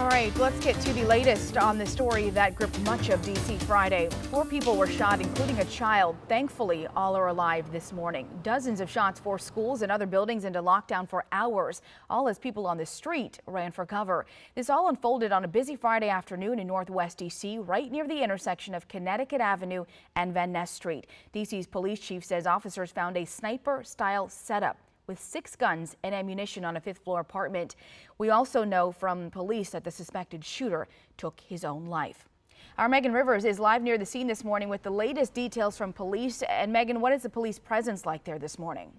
All right, let's get to the latest on the story that gripped much of D.C. Friday. 4 people were shot, including a child. Thankfully, all are alive this morning. Dozens of shots forced schools and other buildings into lockdown for hours, all as people on the street ran for cover. This all unfolded on a busy Friday afternoon in Northwest D.C., right near the intersection of Connecticut Avenue and Van Ness Street. D.C.'s police chief says officers found a sniper-style setup with 6 guns and ammunition on a 5th-floor apartment. We also know from police that the suspected shooter took his own life. Our Megan Rivers is live near the scene this morning with the latest details from police. And Megan, what is the police presence like there this morning?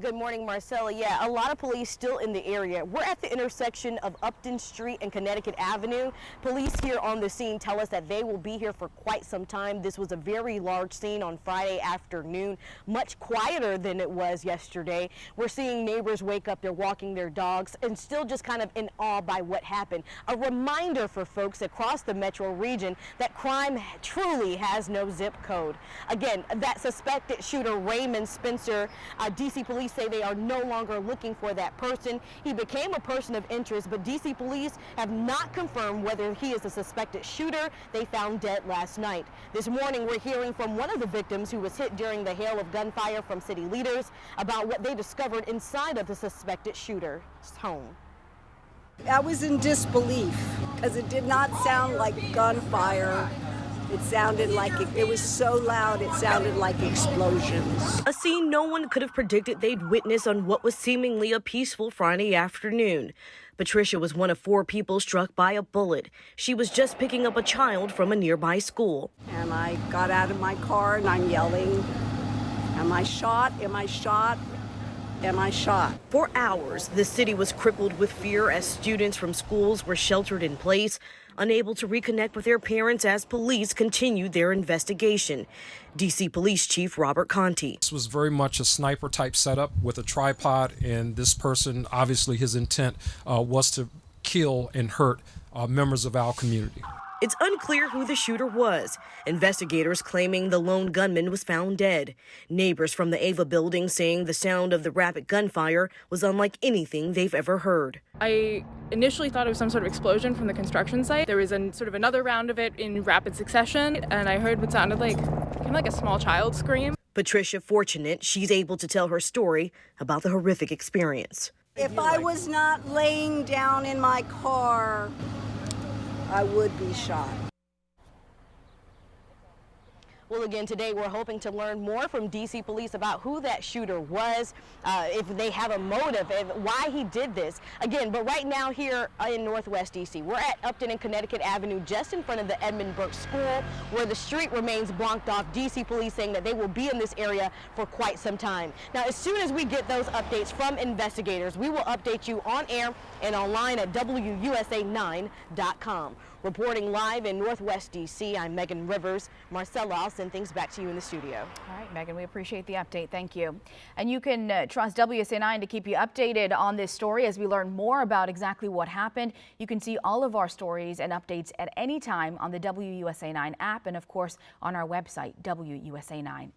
Good morning, Marcella. Yeah, a lot of police still in the area. We're at the intersection of Upton Street and Connecticut Avenue. Police here on the scene tell us that they will be here for quite some time. This was a very large scene on Friday afternoon, much quieter than it was yesterday. We're seeing neighbors wake up, they're walking their dogs, and still just kind of in awe by what happened. A reminder for folks across the metro region that crime truly has no zip code. Again, that suspected shooter, Raymond Spencer, D.C. police say they are no longer looking for that person. He became a person of interest, but D.C. police have not confirmed whether he is a suspected shooter they found dead last night. This morning, we're hearing from one of the victims who was hit during the hail of gunfire from city leaders about what they discovered inside of the suspected shooter's home. I was in disbelief because it did not sound like gunfire. It sounded like it was so loud, it sounded like explosions. A scene no one could have predicted they'd witness on what was seemingly a peaceful Friday afternoon. Patricia was one of 4 people struck by a bullet. She was just picking up a child from a nearby school. And I got out of my car and I'm yelling, "Am I shot? Am I shot? Am I shot?" For hours, the city was crippled with fear as students from schools were sheltered in place, unable to reconnect with their parents as police continued their investigation. D.C. Police Chief Robert Conti. This was very much a sniper type setup with a tripod, and this person, obviously his intent was to kill and hurt members of our community. It's unclear who the shooter was. Investigators claiming the lone gunman was found dead. Neighbors from the Ava building saying the sound of the rapid gunfire was unlike anything they've ever heard. I initially thought it was some sort of explosion from the construction site. There was sort of another round of it in rapid succession, and I heard what sounded like kind of like a small child scream. Patricia fortunate she's able to tell her story about the horrific experience. If I was not laying down in my car, I would be shot. Well, again, today we're hoping to learn more from D.C. police about who that shooter was, if they have a motive, and why he did this. Again, but right now here in Northwest D.C., we're at Upton and Connecticut Avenue, just in front of the Edmund Burke School, where the street remains blocked off. D.C. police saying that they will be in this area for quite some time. Now, as soon as we get those updates from investigators, we will update you on air and online at WUSA9.com. Reporting live in Northwest D.C., I'm Megan Rivers. Marcella, I'll send things back to you in the studio. All right, Megan, we appreciate the update. Thank you. And you can trust WUSA9 to keep you updated on this story as we learn more about exactly what happened. You can see all of our stories and updates at any time on the WUSA9 app and, of course, on our website, WUSA9.